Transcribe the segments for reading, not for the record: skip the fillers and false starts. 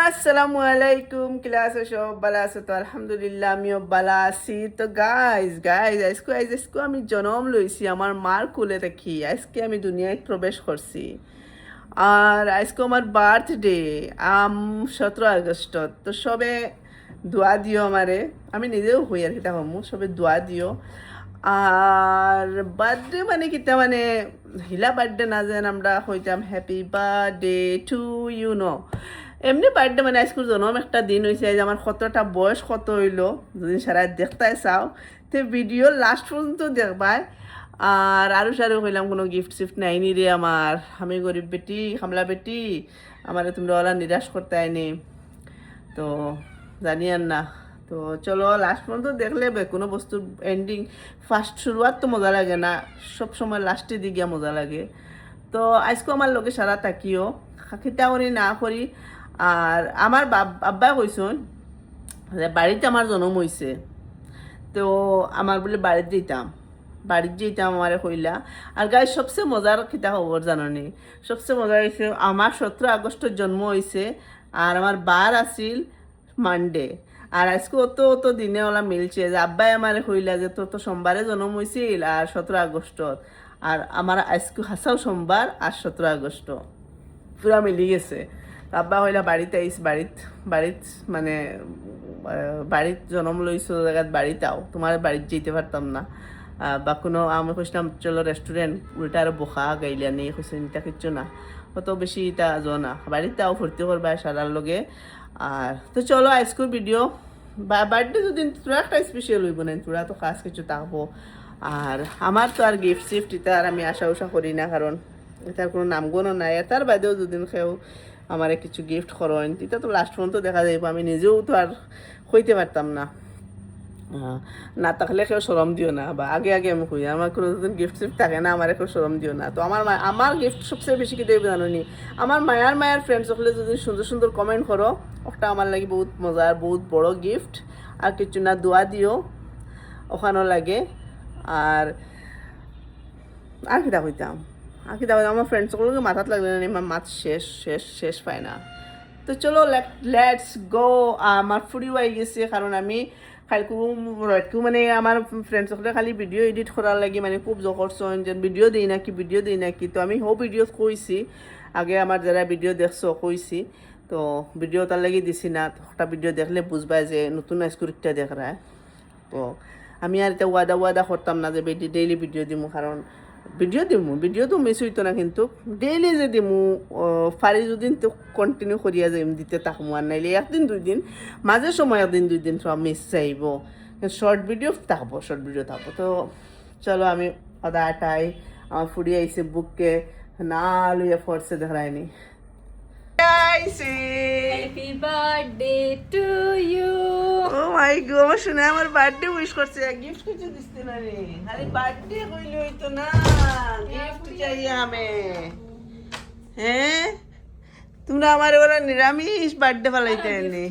আসসালামু আলাইকুম ক্লাস সব ভালো আছো তো আলহামদুলিল্লাহ আমিও ভালো আছি তো গাইজ আজকে আমি জন্ম লইছি আমার মার কোলে দেখি আজকে আমি দুনিয়ায় প্রবেশ করছি আর আজকে আমার বার্থডে 17 আগস্ট তো সবে দোয়া দিও আমারে আমি নিজেও হই আর কিতা হমু সবে দোয়া দিও আর বার্থডে মানে কিতা মানে হিলা বার্থডে না যেন আমরা হইতাম happy birthday to you no এমনি বার্থডে মানে আজকের জন্ম একটা দিন হয়েছে যে আমার কতটা বয়স কত হইলো যদি সারা দেখতে চাও তো ভিডিও লাস্ট পর্যন্ত দেখবাই আর সারু হইলাম কোনো গিফট সিফট নাইনি রে আমার আমি গরিব বেটি খামলা বেটি আমারে তোমরা ওলা নিরাশ করতে আইনি তো জানি আর না তো চলো লাস্ট পর্যন্ত দেখলে কোনো বস্তুর এন্ডিং ফার্স্ট শুরুয়াত তো মজা লাগে না সব সময় লাস্টের দিকে মজা লাগে তো আজকে আমার লোকে সারা তাকিও খিতা করি না করি আর আমার আব্বা কইসন বাড়িতে আমার জন্ম হয়েছে তো আমার বলে বাড়িতে যেতাম আমারে কইলা আর গাই সবচেয়ে মজার খিতা খবর জাননি সবচেয়ে মজা হয়েছে আমার 17 আগস্টের জন্ম হয়েছে আর আমার বার আছিল মানডে আর আজকে অত দিনে ওলা মিলছে যে আব্বাই আমারে কইলা যে তোর তো সোমবারে জন্ম হয়েছিল আর 17 আগস্টত আর আমার আজকে হাসাও সোমবার আর 17 আগস্ট পুরা মিলি গেছে আব্বা হইলা বাড়িতে আইস বাড়িত মানে বাড়িত জন্ম লইছো জায়গাত বাড়িতে আও তোমার বাড়িতে যেতে পারতাম না বা কোনো আমি কইছিলাম চলো রেস্টুরেন্ট উল্টা আরো বোকা গাইলা নিয়ে কইছে এটা কিচ্ছু না অত বেশি এটা না বাড়িতে আও ভর্তি করবা সারার লগে আর তো চলো আজকের ভিডিও বার্থডে যদি তোরা একটা স্পেশাল হইব না তোরা তো খাস কিছু থাকবো আর আমার তো আর গিফট সিফট এটা আর আমি আশা করি না কারণ এটার কোনো নামগুণও নাই তার বাদেও দুদিন খেয়েও আমার কিছু গিফট করেন এটা তো লাস্ট পর্যন্ত দেখা যাইব আমি নিজেও তো আর হইতে পারতাম না না থাকলে কেউ সরম দিও না বা আগে আমি কই আমার কোনো দিন গিফট সিফট থাকে না আমার কেউ সরম দিও না তো আমার গিফট সবচেয়ে বেশি কি দেবে জানো নি আমার মায়ের ফ্রেন্ডস সকলে যদি সুন্দর কমেন্ট করো ওটা আমার লাগে বহুত মজার বহুত বড় গিফট আর কিছু না দোয়া দিও ওখানেও লাগে আর কিতা কইতাম আমার ফ্রেন্ডস সকলকে মাথাত লাগলে না আমার মাছ শেষ পায় না তো চলো লেটস গো আমার ফুরিও আই গেছে কারণ আমি খালকু মানে আমার ফ্রেন্ডস সকলে খালি ভিডিও এডিট করার লাগে মানে খুব জকরছন যে ভিডিও দিই নাকি তো আমি ভিডিও কইছি আগে আমার যারা ভিডিও দেখছো কইছি তো ভিডিও তার লাগি দিছি না একটা ভিডিও দেখলে বুঝবা যে নতুন স্কুরিকটা দেখ রা তো আমি আর এটা ওয়াদা করতাম না যে ডেইলি ভিডিও দিমু কারণ ভিডিও তো মিস হইতো না কিন্তু ডেইলি যে দিমু ফারি দুদিন তো কন্টিনিউ করিয়া যাইম দিতে থাকবো আর নাইলে একদিন 2 দিন মাঝে সময় একদিন 2 দিন সব মিস যাইব শর্ট ভিডিও থাকবো তো চলো আমি আটাই আমার ফুড়ি আইসে বুককে না লইয়া ফোর্সে দেখায়নি happy birthday to you oh my god আমার শুনে আমার বার্থডে উইশ করছে গিফট কিছু দিতে না রে খালি বার্থডে কইলে হইতো না গিফট চাই আমি হ্যাঁ তোমরা আমার ওরা নিরামিষ বার্থডে ফালাইতে নি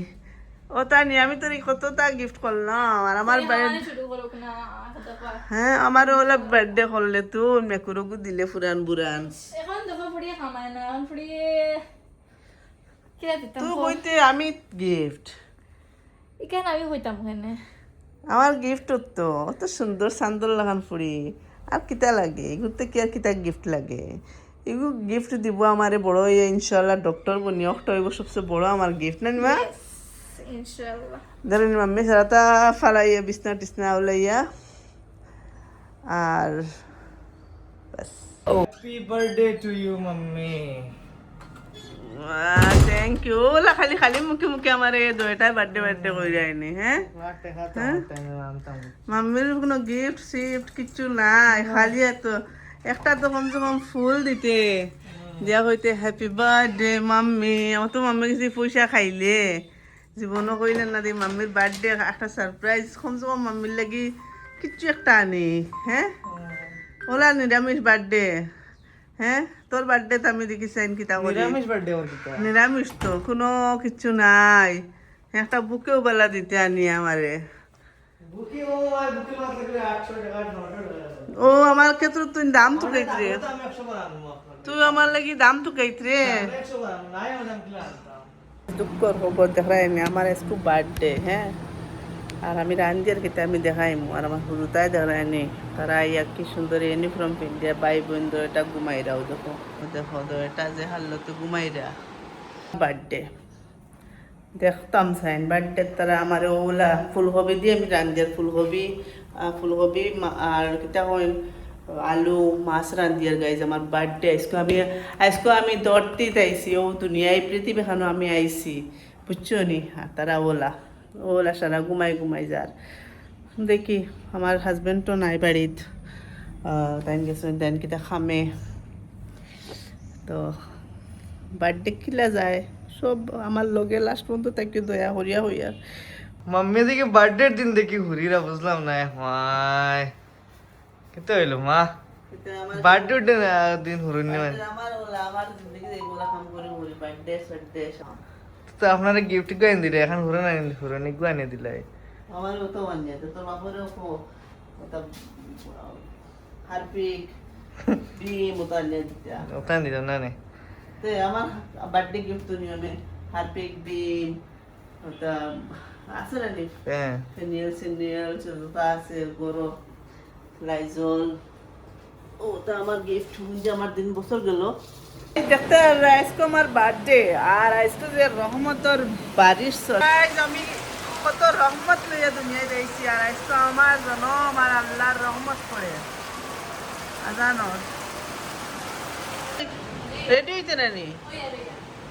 ও তা নিরামিষ তোর কতটা গিফট করলাম আর আমার হ্যাঁ আমার ওলা বার্থডে করলে তো মেকুরকু দিলে ফুরান বুরান এখন দেখো ফুড়িয়ে খামায় না এখন ফুড়িয়ে তুই কইতে আমি গিফট এখানে আমি হইতাম ওখানে আমার গিফট তো অত সুন্দর লাগান ফুড়ি আর কিতা লাগে এগুলোতে কি আর কিতা গিফট লাগে এগুলো গিফট দিব আমারে বড় হইয়া ইনশাল্লাহ ডক্টর নিয়োগটা হইব সবচেয়ে বড় আমার গিফট না নিমা ইনশাআল্লাহ ধরেন মাম্মি সারাটা ফালাইয়া বিছনা টিছনা উলাইয়া আর বাস happy birthday to you mummy thank you ওলা খালি মুখে আমার দুইটাই বার্থডে কই যায়নি হ্যাঁ মাম্মির কোনো গিফট সিফট কিছু নাই খালি তো একটা তো কমসে কম ফুল দিতে দিয়া হইতে হ্যাপি বার্থডে মাম্মি আমার তো মাম্মি কিছু পয়সা খাইলে জীবনও কইলে না দি মাম্মির বার্থডে একটা সারপ্রাইজ কমসে কম মাম্মির লাগি কিচ্ছু একটা আনি হ্যাঁ ওলা নিরামিষ বার্থডে হ্যাঁ তোর বার্থডে তো আমি দেখি সাইন কিতা করি নিরামিষ তো কোনো কিছু নাই একটা বুকেও বেলা দিতে আনি আমারে ও আমার ক্ষেত্রে তুই দাম তো কেটে তুই আমার লাগি দাম তো কেটে দুঃখর খবর দেখাইনি আমার আজকে বার্থডে হ্যাঁ আর আমি রান্দিয়ার খেতে আমি দেখাইমু আর আমার হুরুতায় দেখায়নি তারা ইয়া কি সুন্দর ইউনিফর্ম পিন্ধিয়া ভাই বোন তো এটা ঘুমাইরাও দেখো দেখো তো এটা যে হাল্লতে ঘুমাইরা বার্থডে দেখতাম সাইন বার্থডে তারা আমার ওলা ফুলকপি দিয়ে আমি রান্দিয়ার ফুলকপি আর কিতা কইন আলু মাছ রান্দিয়ার গাইজ আমার বার্থডে আজকে আমি দৌড়তে আইছি ও দুনিয়ায় পৃথিবীখানো আমি আইছি বুঝছো নি তারা ওলা সারা ঘুমাই যার দেখি আমার হাজবেন্ড তো নাই বাড়িত তাই গেছে দেন কিতা খামে তো বার্থডে কিলা যায় সব আমার লগে লাস্ট পর্যন্ত তাকে দয়া হরিয়া হইয়া মাম্মি দিকে বার্থডের দিন দেখি হুরিরা বুঝলাম না মাই কেতে হইলো মা বার্থডের দিন হুরুনি মানে আমার জিন্দগি এগুলা কাম করে হরি বার্থডে সার্থডে তো আপনারা গিফট গাইন দিলে এখন হুরুনি গাইনে দিলে আমার তো বানিয়ে তো তোর বাপরে ওটা হারপিক ডিম ওটা নিয়ে দিতে ওখান দিলাম না নে তে আমার বার্থডে গিফট তো নিয়মে হারপিক ডিম ওটা আছে না নি হ্যাঁ সিনিয়র জুতা আছে গরো লাইজল ওটা আমার গিফট যে আমার দিন বছর গেল দেখতে আজকে আমার বার্থডে আর আজকে যে রহমতর বারিশ আমি কত রহমত লইয়া দুনিয়ায় যাইছি আর আজকে আমার জনম আর আল্লাহর রহমত করে জানো রেডি হইতে নানি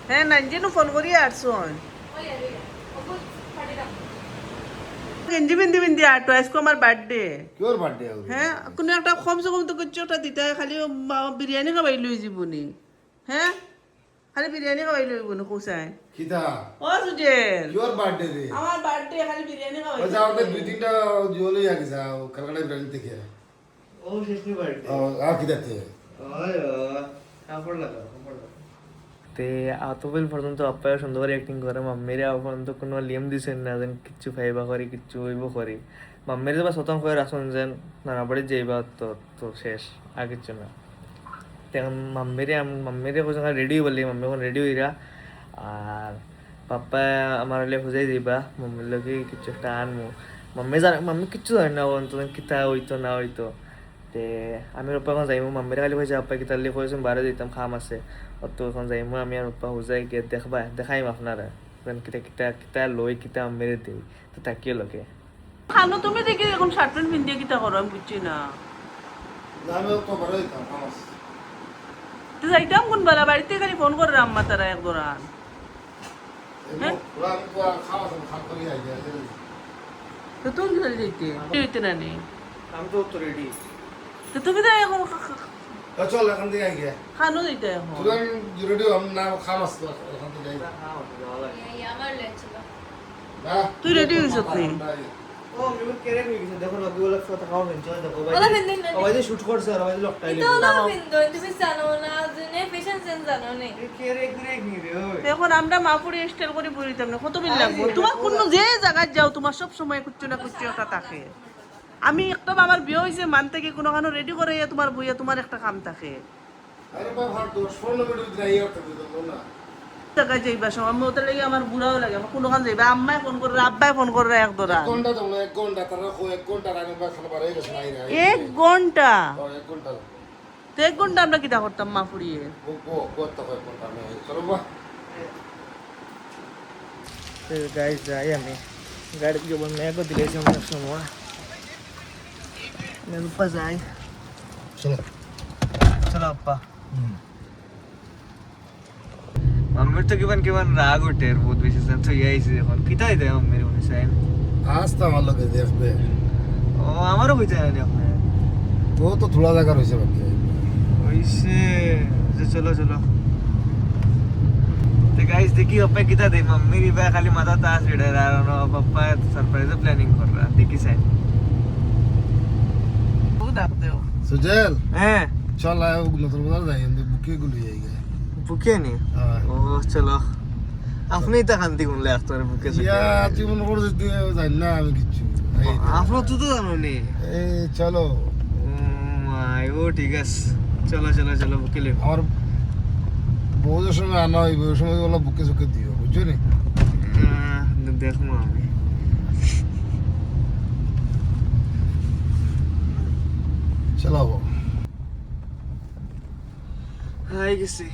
হ্যাঁ নাঞ্জিনু ফোন করিয়া আসুন গেঞ্জি বিন্দি আটো আজকে আমার বার্থডে কিওর বার্থডে হ্যাঁ কোনো একটা কমসে কম তো কিছু একটা দিতে হয়, খালি বিরিয়ানি খাবাই লই যাবনি হ্যাঁ খালি বিরিয়ানি খাবাই লই যাবনি কৌসাই কিতা ও সুজেন কিওর বার্থডে রে আমার বার্থডে খালি বিরিয়ানি খাবাই ও যাও দুই তিনটা জোলে আগে যাও কালকাটা বিরিয়ানি থেকে ও শেষনি বার্থডে ও আর কিতাতে ওই কাপড় লাগা তে আতবিল পর্যন্ত আপ্পায় সুন্দর করে অ্যাক্টিং করে মাম্মিরে পর্যন্ত কোনো লিয়াম দিছেন না যেন কিচ্ছু ফাইবা করে কিচ্ছু হইব করে মাম্মিরে বা শতাংশ করে আসুন যেন নানা বাড়ি যাইবা তো তো শেষ আর কিচ্ছু না তখন মাম্মিরে কোথাও রেডি বলি মাম্মি এখন রেডি হইরা আর পাপ্পা আমার হলে খুঁজাই দিবা মাম্মির লোকে কিছু একটা আনমু মাম্মি কিচ্ছু জানে না অন্ত কিতা হইতো না হইতো তে আমি পাপ্পা এখন যাইমু মাম্মিরে খালি কইছে পাপ্পা কিতা লিয়ে কইছেন বারে দিতাম খাম আছে অত এখন যাইমু আমি আর পাপ্পা হুজাই গিয়ে দেখাইম আপনারা কিতা কিতা কিতা লই কিতা মেরে দিই তো তাকিয়ে লোকে খানো তুমি দেখি এখন শার্ট প্যান্ট পিন্ধিয়ে কিতা করো আমি বুঝছি না আমি তো বড় হইতাম খামাস তো যাইতাম কোন বেলা বাড়িতে খালি ফোন করে আম্মা তারা এক দোরান পুরা আমি তো খামাস খাম করি আইয়া তো তুমি কি যাইতে হইতে না নি আমি তো রেডি তো তুমি তো এখন চল এখান থেকে আইয়া খানো দিতে এখন তুই রেডি হম না খামাস এখান থেকে যাই আমার লেছিল না তুই রেডি হইছ তুই ও আমি কেরে হই গেছে দেখো না দুলা কথা খাও নেন চল দেখো ওলা ফিন্দিন না ভাই যে শুট করছে আর ভাই যে লকটাই তো না ফিন্দো তুমি জানো না জেনে ফ্যাশন সেন্স জানো না কেরে ঘুরে ঘিরে ওই এখন আমরা মাপুরি স্টাইল করে পড়িতাম না কত বিল লাগবো তোমার কোনো যে জায়গায় যাও তোমার সব সময় কুচ্ছু না কুচ্ছু একটা থাকে আমি একটা আমার বিয়ে হয়েছে মান থেকে কোনো কানো রেডি করে তোমার বইয়া তোমার একটা কাম থাকে আরে বাবা ভালো তো 16 মিনিট দিই আইয়া তো না জায়গায় যাইবা সব আমি ওদের লাগে আমার বুড়াও লাগে আমার কোনো কান যাইবা আম্মাই ফোন করে আব্বাই ফোন করে এক দোরা ঘন্টা তো 1 ঘন্টা তারা 1 ঘন্টা আগে বা খাবার হয়ে গেছে নাই না 1 ঘন্টা 1 ঘন্টা তো 1 ঘন্টা আমরা কিটা করতাম মা ফুরিয়ে কত কয় ঘন্টা আমি চলো বা গাইস যাই আমি গাড়ি দিয়ে বল মেয়ে কো দিলেছি অনেক সময় मैं ऊपर जाए চলো चलो अप्पा मम्मी तो किवन राग उठे बहुत विशेष तो यही से এখন কিতাই দেয় মম্মির হুসাইন আসতে আমার লগে দেখবে ও আমারও হইছে না আপনি তো থোড়া জায়গা রয়েছে বাকি ওইসে যে চলো চলো ते गाइस देखिए अप्पा किता दे मम्मी री बा खाली माता तास रीडर आ रहा है पप्पा सरप्राइज प्लानिंग कर रहा देखी साइड ও ডাকতে সুজেল हैं চল আয় নতুন বাজার যাই আমি বুকে গুলি যাই গে बुके नहीं ओ चलो আপনি তো কান্তি গুনলে আফটার বুকে ইয়া জীবন করে দিতে যাই না আমি কিছু আপনি তো জানো নি এই চলো মাই ও ঠিক আছে চলো চলো চলো বুকে লে আমার বউদের সময় আনা হইবে ওই সময় ওলা বুকে চুকে দিও বুঝছো নি দেখবো আমি। চালাবো হাই গেছি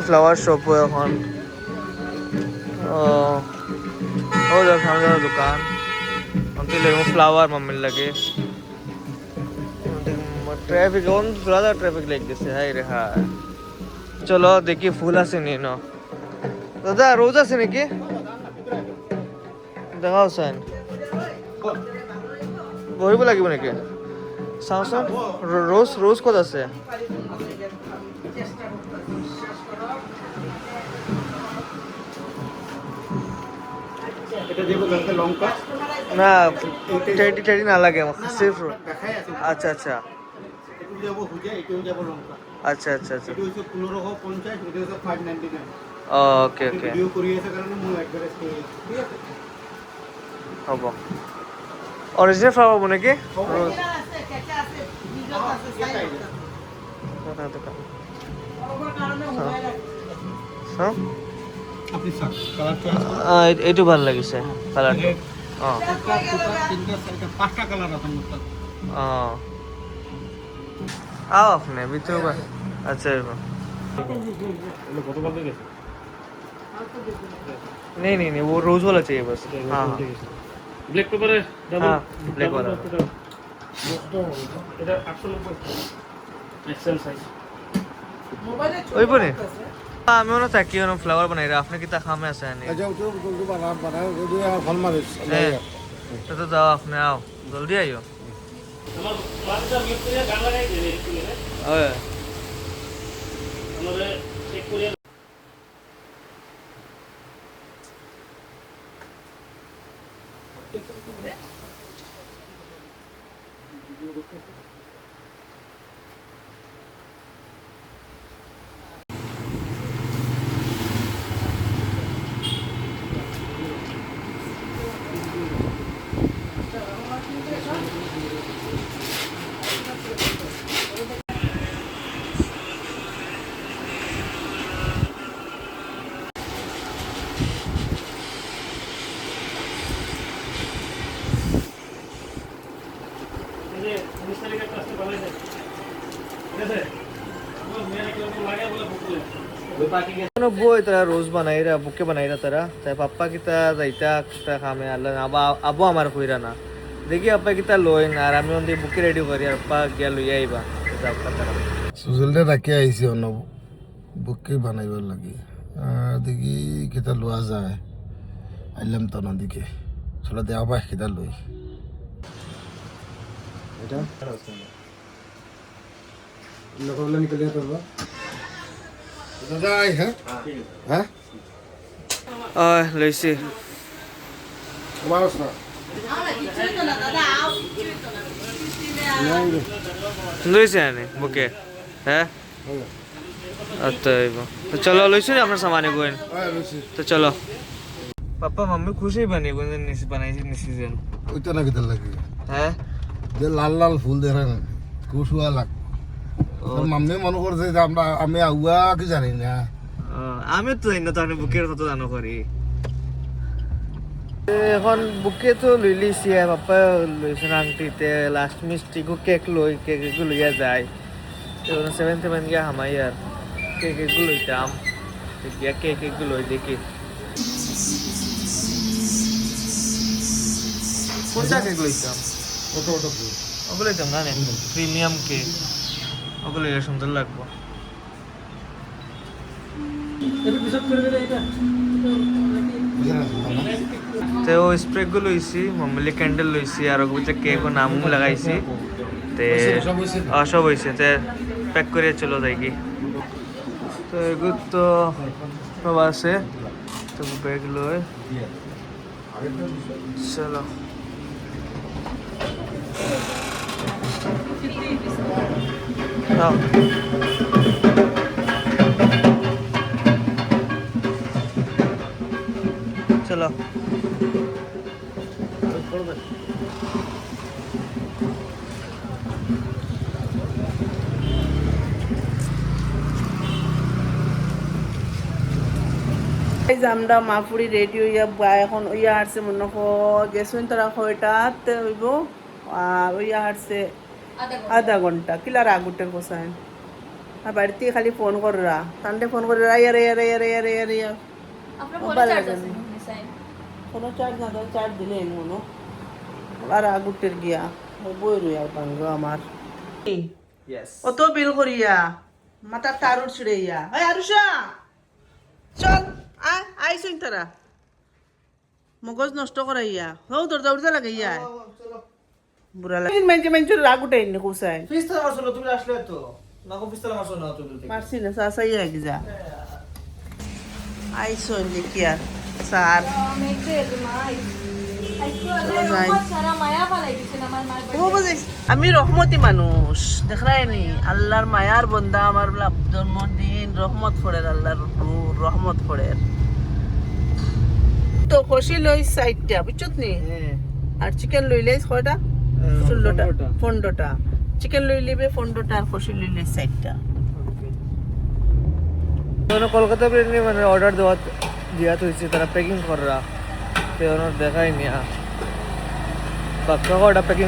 ফ্লাওয়ার শপ এখন। ও দেখ সামনে দোকান অন্তি লেগো ফ্লাওয়ার মাম্মির লাগে। ট্রাফিক অন ज़्यादा ট্রাফিক লেগ গেছে হাই রে হাই। চলো দেখি ফুল আছে নি ন দাদা রোজ আছে নাকি দেখাও চাইন বহিব লাগিব নেকি চাওঁচোন রোজ রোজ ক'ত আছে না টেডি টেডি নালাগে সির্ফ আচ্ছা আচ্ছা আচ্ছা আচ্ছা আচ্ছা ওকে ওকে হ'ব অরিজিনাল ফ্লাৱাৰ হ'ব নেকি এইটো ভাল লাগিছে কালাৰটো অঁ অঁ आओ अपने ভিতরে আচ্ছা नहीं नहीं नहीं वो रोज वाला चाहिए बस हाँ ब्लैक पेपर है हाँ ब्लैक वाला এটা 890 এক্সেল সাইজ ওই বনে আমি ওনা তাকি ওনা ফ্লাওয়ার বানাই রা আপনি কি তা খামে আছে नहीं আচ্ছা তো জলদি বানাও যদি ফল মারিস तो जाओ अपने आओ जल्दी आइयो আমার বাচ্চা মিট করে গান লাগাই দিলে একটু ओए আমাদের চেক করে যে 19 তারিখে ক্লাসে বানাইছে ঠিক আছে আমার মেয়েরা কেউ লাগে বলে বুক করে কোনো বই তারা রোজ বানাই রা বুকে বানাই রা তারা তাই পাপ্পা কিতা যাইতা কিতা খামে আল্লাহ আবু আমার কইরা না দেখি আপ্পা কিতা লই না আর আমি ওন্দি বুকে রেডি করি আর আপ্পা গিয়া লই আইবা যাও তারা সুজলদে রাখি আইছি অন্য বুকে বানাইবার লাগি দেখি কেটা লোৱা যায় আইলাম তো নদীকে চলো দেওয়া পাই কেটা লই এটা লগলে নিকলিয়া করবা দাদা আই হ্যাঁ হ্যাঁ লইছি তোমার না লইছে আনে বুকে হ্যাঁ আচ্ছা তো চলো লইছি আপনার সামানে গোয়েন তো চলো পাপা মাম্মি খুশি বানি গোয়েন নিছি বানাইছি নিছি যেন ওইটা না কেটা লাগি হ্যাঁ যে লাল লাল ফুল দেখা না কুশুয়া লাগ মাম্মি মনে করছে যে আমি আগুয়া কি জানি না আমি তো জানি না তো আমি বুকের কত জানো করি এখন বুকে তো লই লিছি পাপা লইছেন আংটিতে লাস্ট মিষ্টি কেক লই কেক লইয়া যায় তো 7 গিয়া হামাই আর কেক লইতাম গিয়া কেক লই দেখি কোনটা কেক লইতাম ওটা ওটা ওগুলো লইতাম না প্রিমিয়াম কেক ওগুলো সুন্দর লাগবো তো স্প্রে গুলো লইছি মামুলি ক্যান্ডেল লইছি আর ওগুলো কেক ও নামও লাগাইছি তে সব হইছে তে প্যাক করে চলো যাই কি তো এগুলো তো সব আছে তো ব্যাগ লই চলো চলো এই যে আমরা মাপুরি রেডি হইয়া বা এখন ওইয়া হারছে মনে গেছুন তারা কয়টাতে হইব আর ওইয়া হারছে আধা ঘন্টা কিলার আগুটের বসায় আর বাড়িতে খালি ফোন কররা তান্ডে ফোন করে ইয়ারে ইয়ারে ইয়ারে ইয়ারে ইয়ারে আপনার মোবাইল ফোনে চার্জ লাগে আছে না। নিসাইন কোনো চার্জ না দাও চার্জ দিলে মনো আর আগুটের গিয়া বই রইয়া ভাঙ্গ আমার ইয়েস অত বিল করিয়া মাথা তারুর ছিড়াইয়া এই আরুষা চল আয় আইসুন তারা মগজ নষ্ট করাইয়া হও তোর দৌড়তে লাগাইয়া বুড়া লাগে মেঞ্চে মেঞ্চে রাগ উঠে নি কুসাই পিস্তল মারছো তুমি আসলে তো নাকো পিস্তল মারছো না তুমি মারছি না সাসাই লাগি যা আইসুন দেখি আর স্যার মেঘে মাই আইকো যাই। সারা মায়া পালাই দিছেন আমার মার ও বুঝিস আমি রহমতি মানুষ দেখাই নি আল্লাহর মায়ার বন্দা আমার জন্মদিন রহমত ফোড়ের আল্লাহর রহমত ফোড়ের তো খুশি লই সাইডটা বুঝছত নি আর চিকেন লইলে কয়টা 16টা 15টা চিকেন লইলিবে 15টা আর খুশি লইলে সাইডটা মানে কলকাতা বিরিয়ানি মানে অর্ডার দেওয়া দিয়া হয়েছে তারা প্যাকিং করা তো দেখাই নি বাক্কা কটা প্যাকিং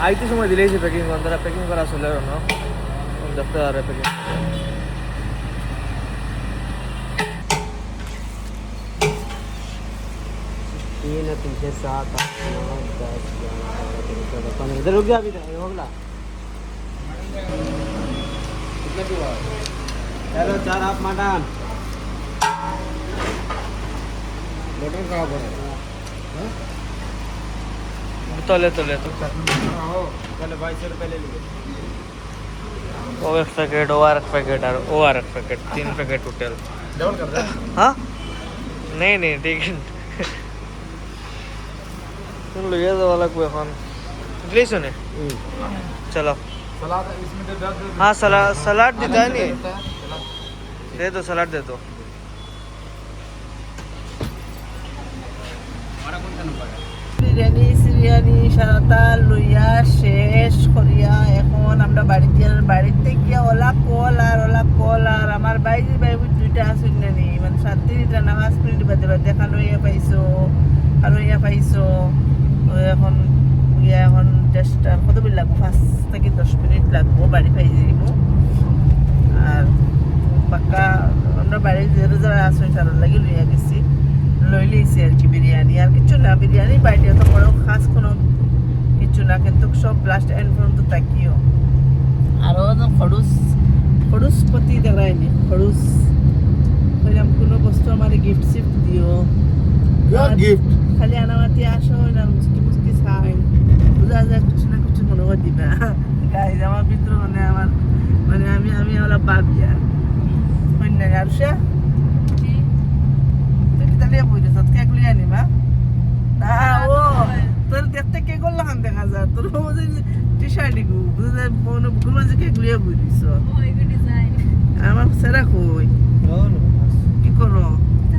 আইতে সময় দিলেইছে প্যাকিং তারা প্যাকিং করা চলে না দেখতে আর প্যাকিং तीन 3 से 7 8 9 10 11 12 इधर रुक गया अभी हो गया कितने की हुआ चलो 4 हाफ मटन মটন খাওয়া পড়ে তলে তলে তো चलो 2200 रुपए ले लीजिए ও এক প্যাকেট ও আর এক প্যাকেট আর ও আর এক প্যাকেট 3 প্যাকেট টোটাল ডবল কর দে हाँ नहीं नहीं ठीक है तुम लगे तो वाला कोई खान ले सुने चलो सलाद इसमें दे दो हाँ सलाद सलाद देता है नहीं दे दो सलाद दे दो বিরিয়ানি সিরিয়ানি সারাটা লইয়া শেষ করিয়া এখন আমরা বাড়িতে গিয়া ওলা কল আর আমার বাইজি বাইবু দুইটা আসুন নানি মানে 7 মিনিট বাদে বাদে খান হইয়া পাইছো তো এখন গিয়া এখন চেষ্টা কত বিল লাগবো 5 থেকে 10 মিনিট লাগবো বাড়ি পাই যাইব আর পাক্কা আমরা বাড়ি যারা আসুন তার লাগি লইয়া গেছি লই লইছি আর কি বিরিয়ানি আর কিছু না বিরিয়ানি বাইরে তো বড় খাস কোনো কিছু না কিন্তু সব লাস্ট এন্ড পর্যন্ত তাকিও আরও খড়ুস পতি দেখায়নি খড়ুস কইলাম কোনো বস্তু আমার গিফট সিফট দিও গিফট খালি আনামাতি আসো না মুস্কি চাই বুঝা যায় কিছু না কিছু মনে করে দিবা গাইজ আমার ভিতরে মানে আমি ওলা বাবিয়া হয় না আর সে তাহলে বুঝে সব কেক লিয়ে আনিবা না ও তোর দেখতে কেক করলে খান দেখা যায় তোর টি শার্টই বুঝে কোনো ভুল মাঝে কেক লিয়ে বুঝিস ওই ডিজাইন আমার সেরা কই কি করো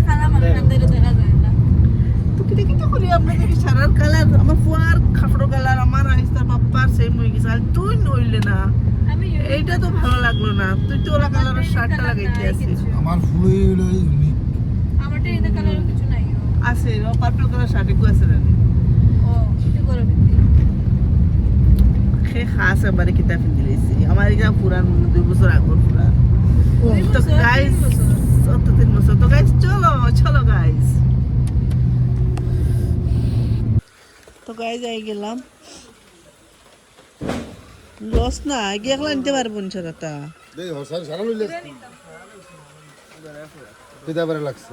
খালা মানে কান্দারে দেখা যায় না তো কি করি আমরা দেখি সারার কালার আমার ফুয়ার খাফড়ো কালার আমার আইস্তার বাপ্পার সেম হয়ে গেছে আর তুই নইলে না আমি এইটা তো ভালো লাগলো না তুই তো ওরা কালারের শার্টটা লাগাইতে আসিস আমার ফুলই হলো ইউনিক আমারটা এই কালারের কিছু নাই আছে ও পার্পল কালার শার্ট একটু আছে না ও এটা করে দিতে সে খাস একবারে কিতাব দিলেছি আমার এটা পুরান 2 বছর আগর পুরান তো গাইস 3 বছর তো গাইস চলো গাইস তো গাইস আই গেলাম লস না আগে একলা নিতে পারবো না দাদা দেই হসান সারা লইলে কিটা বারে লাগছে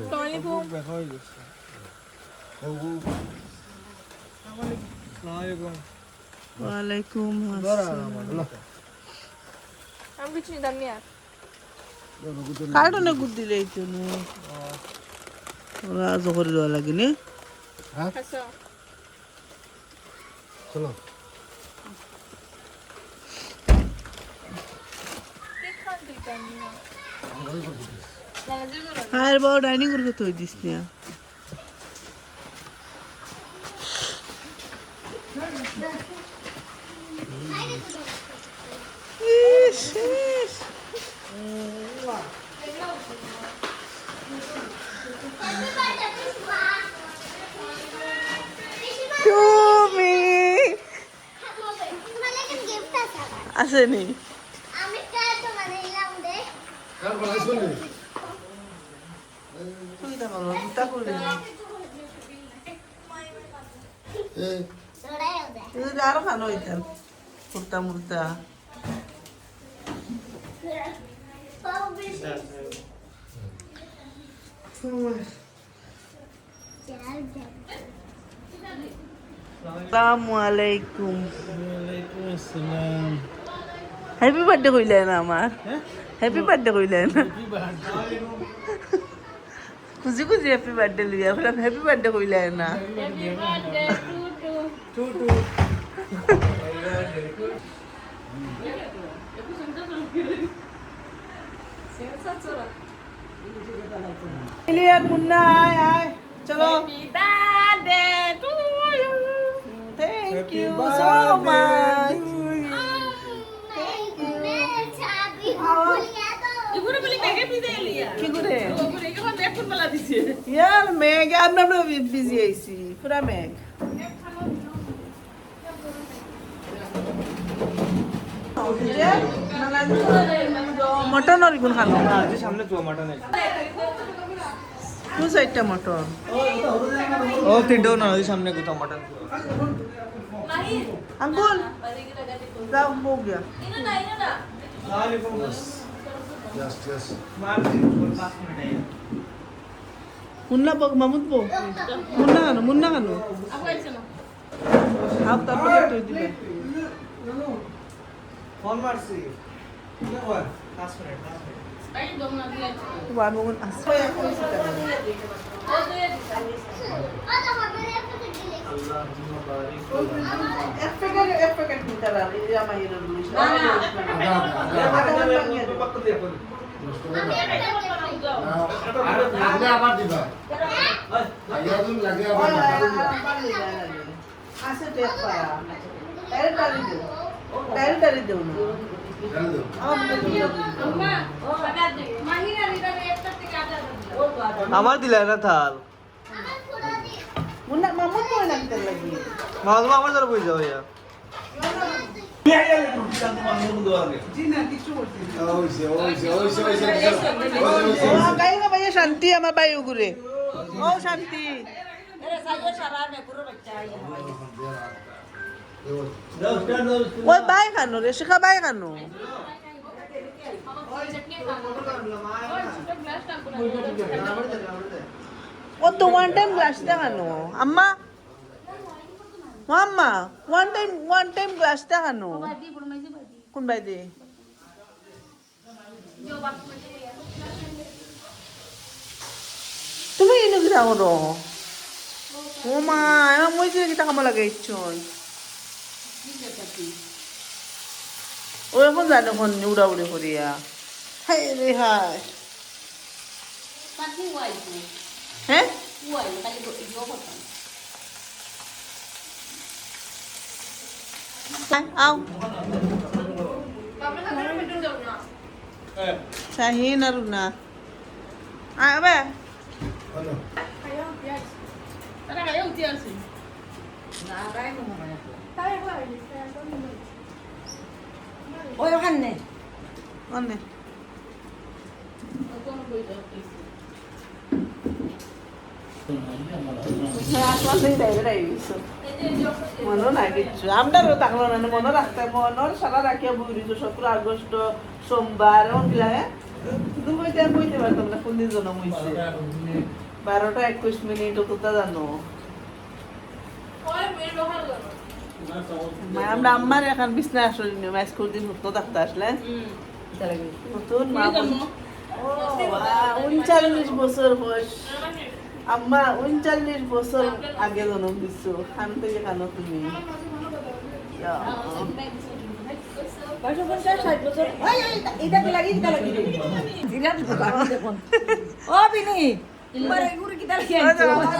ওয়ালাইকুম আসসালাম আমি কিছু নিতাম নি আর কার্টনে গুড দিলে এই তো ওরা জহর দেওয়া লাগে নি আচ্ছা চলো কেক খান দিতাম না না জীবন আর বাবা ডাইনিং করতে তো দিস না আসেনি আমি কার তো বানাইলাম দে কার বানাইছো নি তুই তো বলো দুটা করে এই তোরাও দে তুই আরো খানো হইতাম মুর্তা মুর্তা পাও বেশি চাল দে আসসালামু আলাইকুম হ্যাপি বার্থডে কইলে না আমার হ্যাপি বার্থডে কইলে না খুশি খুশি হ্যাপি বার্থডে লিয়া বললাম হ্যাপি বার্থডে কইলে না লিয়া মুন্না আয় আয় চলো Thank you so much. চাবি ভুলিয়া তো কি করে ইয়ার মেঘ আমরা বিজি আইছি পুরা মেঘ মটন আর গুণ খানো সামনে তো মাটন কোন সাইডটা মটন ও তিনটাও না সামনে কোথাও মাটন আঙ্কুল যাও হো গিয়া জাস্ট জাস্ট মুন্না বক মামুদ বো মুন্না কানো আপ তারপরে তুই দিবে ফোন মারছি 5 মিনিট ওয়ান মোমেন্ট আসবে আদা হবে একটু দিলে এক প্যাকেট নিতে পারি আমার এর লুইস লাগে আবার দিবা আইয়া দিন লাগে আবার আছে টেপ পায়া ডাইরেক্ট দেও না আমার দিলে না থাল মুন্না মামুদ কই লাগতে লাগি মামা আমার দ্বারা বুঝ যাও ইয়া জি না কিছু করতে ওইছে গাই না ভাইয়া শান্তি আমার ভাই উগুরে ও শান্তি ওই বাই খানো রে শিখা বাই খানো ও তো ওয়ান টাইম গ্লাস দেখানো আম্মা আম্মা ওয়ান টাইম গ্লাস দেখানো কোন বাই দে তুমি এনে কি করো ও মা আমার মই যে কিটা কাম লাগে ইচ্ছন ও এখন জানো কোন উড়া উড়ি করিয়া হাই রে হাই হ্যাঁ আও Sahin na rin na. Ay, abe. ano Ano? মনে না কিচ্ছু আমরাও থাকলো না মনে রাখতে মনের সারা রাখিয়া বইরিছো 17 আগস্ট সোমবার এমন কিলা হ্যাঁ তুমি বইতে পারতাম না কোন দিন জন্ম হয়েছে 12টা 21 মিনিট তো জানো আমরা আম্মার এখন বিছনা আসলে নিয়ে ম্যাচ করে দিন হতো ডাক্তার আসলে নতুন মা 39 বছর বয়স আম্মা 39 বছর আগে জন্ম দিছো খান থেকে খানো তুমি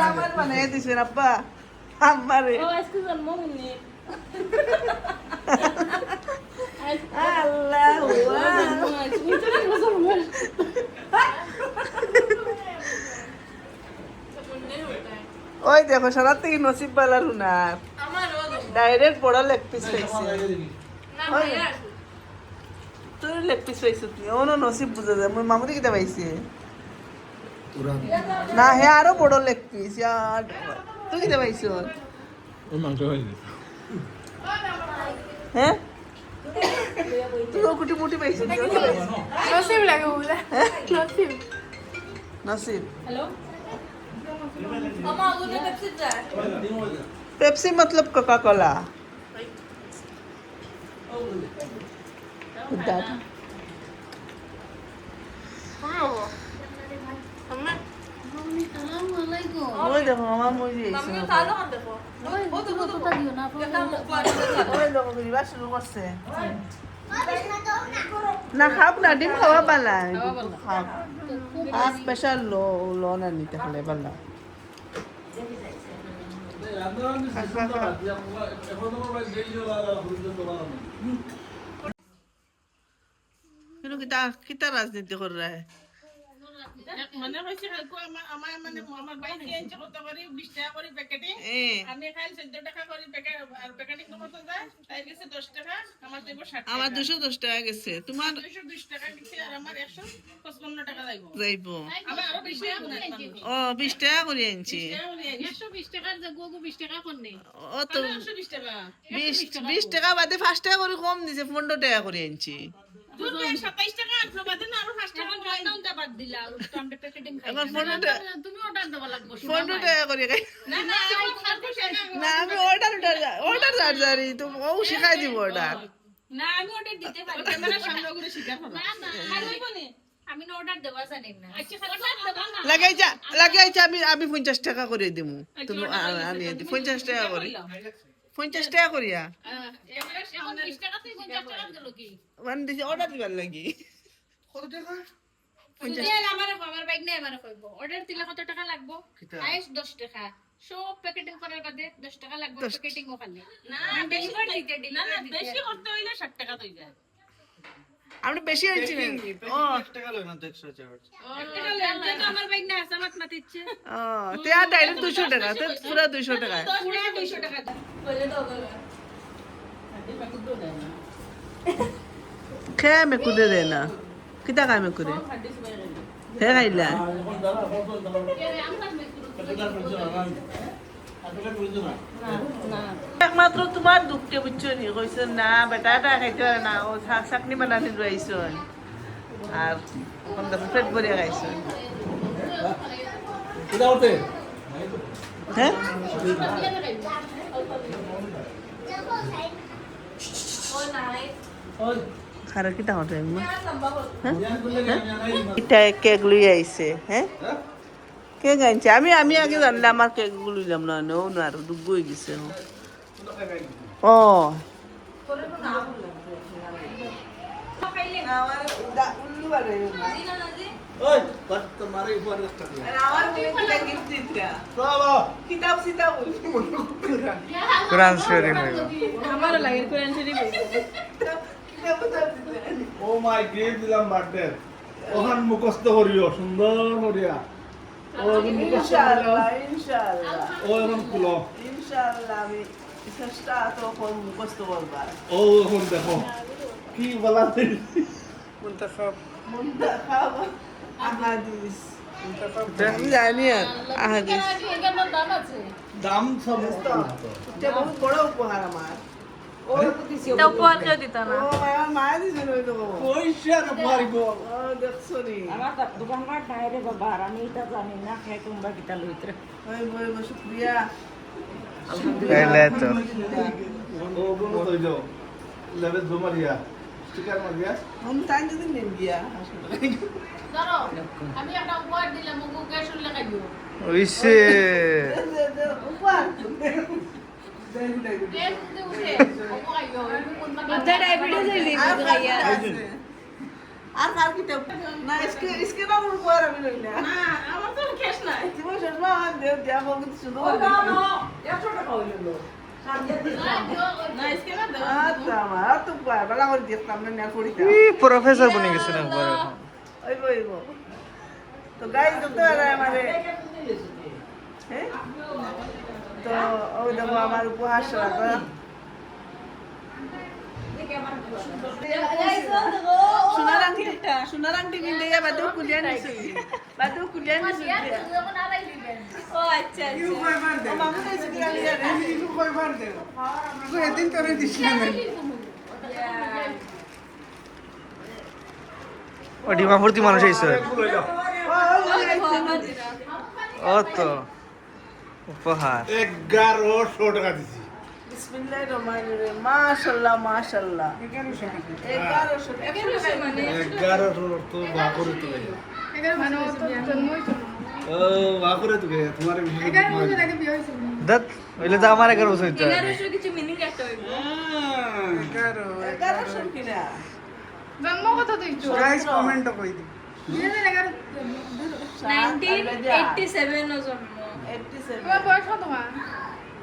আমার বানাই দিছেন আব্বা আম্মারে আল্লাহ ওই দেখো সারা থেকে নসিব বালার উনার ডাইরেক্ট বড় লেগ পিস খাইছে তোর লেগ পিস পাইছো তুই ও নসিব বুঝা যায় মোর মামুদি কিটা পাইছে তোরা না হে আরো বড় লেগ পিস ইয়ার তুই কিটা পাইছো মাংস হয়ে হ্যাঁ তুই কুটি মুটি পাইছো নসিব লাগে বলে নসিব নসিব হ্যালো মামা আগুনে পেপসি চাই पेप्सी मतलब कोका कोला ওই দেখো আমার মুজি আমিও তাহলে কর দেখো ও তো দিও না এটা মুখ পাড়ে ওই দেখো বিবা শুরু করছে Mama, না খাব না ডিম খাওয়া পালা খাব আর স্পেশাল লো না নিতে হলে পালা কিন্তু কিতা কিতা রাজনীতি করে রা মানে হয়েছে আমার মানে আমার বাইক কিনছে কত করে 20 টাকা করে প্যাকেটে আমি খাই 14 টাকা করে প্যাকেট আর প্যাকেটিং কত যায় তাই গেছে 10 টাকা আমার দেব 60 টাকা আমার 210 টাকা গেছে তোমার 220 টাকা গেছে আর আমার 155 টাকা যাইবো যাইবো আমি আরো 20 টাকা করে আনছি ও 20 টাকা করে আনছি 120 টাকার যে গোগো 20 টাকা করনি ও তো 120 টাকা 20 টাকা বাদে 5 টাকা করে কম দিছে 15 টাকা করে আনছি 27 টাকা আর বাদে না আরো 5 টাকা করে বাদ দিলা তো আমরা প্যাকেটিং খাই এখন 15 টাকা তুমি অর্ডার দেবা লাগবে 15 টাকা করে খাই না না আমি খাবো না আমি অর্ডার জারি তুমি ও শিখাই দিব অর্ডার না আমি অর্ডার দিতে পারি ক্যামেরা সামনে করে শিকার হবে না না খাইবো নি আমি না অর্ডার দেওয়া জানি না আচ্ছা অর্ডার দেবা না লাগাইছা আমি 50 টাকা করে দিমু তুমি আনি 50 টাকা করে 50 টাকা করিয়া এখন 20 টাকা তুই 50 টাকা দিল কি মানে দিছি অর্ডার দিবার লাগি তুই আমার বাইক নেই আমারে কইব অর্ডার দিলে কত টাকা লাগবো আইস 10 টাকা সব প্যাকেটিং করার বাদে 10 টাকা লাগবে প্যাকেটিং ও খালি না ডেলিভারি দিতে না না বেশি করতে হইলে 60 টাকা তুই যায় আমরা বেশি আনছি না ও 1 টাকা লয় না তো 100 টাকা 1 টাকা লেনতে তো আমার বাইক না আসামাত মাতিচ্ছে ও তে আর ডাইরেক্ট 200 টাকা তো পুরো 200 টাকা পুরো 200 টাকা বলে দাও দাও খেয়ে মে কুদে দে না কিতা খাই মে কুদে হে খাইলা একমাত্র তোমার দুঃখে বুঝছো নি কইছ না বেটাটা খাইতে পারে না ও চাকনি বানানি রইছ আর কোন দফা পেট ভরিয়া খাইছ হ্যাঁ ও নাই খারা কিতা হতে মা আর লম্বা হল এটা কেক লই আইছে হ্যাঁ কেক আনছে আমি আগে জানলে আমার কেক গুলো নিলাম না ও না আর ডুব হয়ে গেছে ও করে তো না বললাম খাইলে আমার উল্লু বারে দিনা না জি ওই বাট তোমারে উপর রাখতে দিও আমার কিতা গিফট দিতা বাবা কিতাব সিতা বলি কোরআন শরীফ হইব আমারও লাগে কোরআন শরীফ ও মাই গিফট দিলাম বার্থডে ওখান মুখস্থ করিও সুন্দর করিয়া ও এখন মুখস্থ ইনশাআল্লাহ ইনশাআল্লাহ ও এখন খুলো ইনশাআল্লাহ আমি চেষ্টা তো করব মুখস্থ করবার ও এখন দেখো কি বলা মুনতাখাব মুনতাখাব আহাদিস আমি জানি আর আহাদিস দাম সব এটা বহুত বড় উপহার আমার ও দিছি এটা উপহার কেউ দিত না ও আমার মা দিছে নইতো পয়সা না পারিব ও দেখছো নি আমার দোকানঘাট নাই রে বাবা আর আমি এটা জানি না খেয়ে তোমরা কিতা লইতে ওই বই শুকরিয়া তাইলে তো ও বলো তো যাও লেবে জমারিয়া স্টিকার মারিয়া हम टाइम যদি নেম গিয়া ধরো আমি একটা উপহার দিলাম মুগু ক্যাশ উল্লে খাইবো ওইসে উপহার ক্যাশ উঠে উঠে ওপো খাইবো আদা ডায়াবেটিস হইলি বুঝাইয়া আর কার কি না इसके না উপহার আমি লই না না আমার তো ক্যাশ নাই তুমি শর্মা দেব দেব কিন্তু শুধু না 100 টাকা হইলো না ইসকে না দাও আচ্ছা মা তো বালা করে দেখতাম না না পড়িতা প্রফেসর বনে গেছেন একবার এখন ওইব তো গাইস তো আমারে হ্যাঁ তো ওই দেখো আমার উপহার সারা সোনার আংটি কিনতে গিয়ে বাদেও কুলিয়া নিছি বাদেও কুলিয়া নিছি ও আচ্ছা মামু নিছি কিনা লিয়া রে ইগু কইবার দে ইগু এদিন করে দিছিলাম ও ডিমাপুরতি মানুষ আইছে ও তো উপহার 1100 টাকা দিছি বিসমিল্লাহির রহমানির রহিম মাশাআল্লাহ মাশাআল্লাহ 1100 মানে 1100 তো বাকরে তো ও বাকরে তো তোমার দত ওইলে তো আমার 11 বছর হইছে 1100 কিছু মিনিং একটা হইব 1100 কিনা জন্ম কত দিছো গাইস কমেন্ট কই দি 1987 নো জন্ম 87 তোমার বয়স কত মা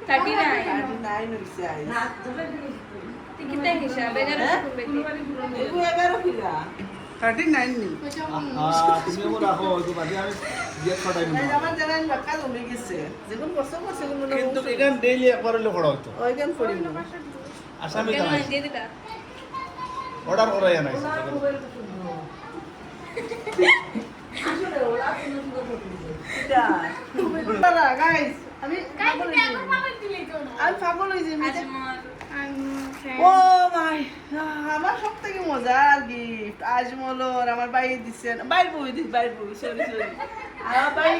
39 39 হইছে কিতা হিসাব 1100 করবে কি এগু 11 কিনা 39 নি তুমি মো রাখো তো বাদে আমি দিয়ে ছটাই নিব আমার জানাই বাক্কা জমে গেছে যেগুন কষ্ট করছে গুলো কিন্তু এখান ডেইলি একবার হলে খড়া হতো ওইখান পড়ি না আসামি কেন কামাই দিয়ে দিতা অর্ডার করাই নাই গাইস আমি পাগল হইছি ও মাই আমার সব থেকে মজার গিফট আজমলর আমার ভাই দিছে বাইর বই সরি আমার ভাই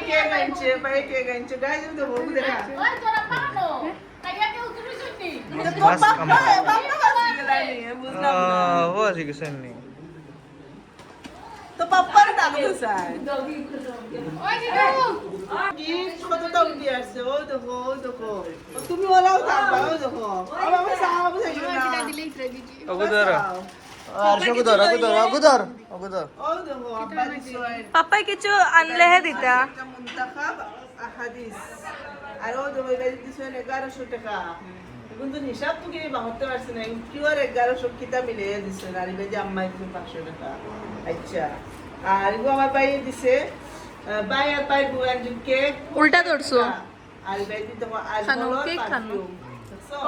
কে গাইছে গাইস আমি তো বউ দেখা বুঝলাম না ও আছে কিছু নেই তো পাপ্পার টাকা চাই গিফট কত দাম দিয়ে আসছে ও দেখো তুমি ওলাও থাকবা ও দেখো আমার সাহাব থাকবে না অগুদর আর সগুদর ও দেখো আব্বা দিছে পাপাই কিছু আনলে হে দিতা মুনতাখাব আহাদিস আর ও দেখো এটা দিছে 1100 টাকা কিন্তু হিসাব তো কি বাহতে পারছ না কিউর 1100 কিতা মিলে দিছে আর এই যে আম্মা দিছে 500 টাকা আচ্ছা আর এগো আমার ভাই দিছে ভাই আর ভাই বুয়ান জুকে উল্টা ধরছো আর ভাই দিতে আর খানো, বলো কেক খানো।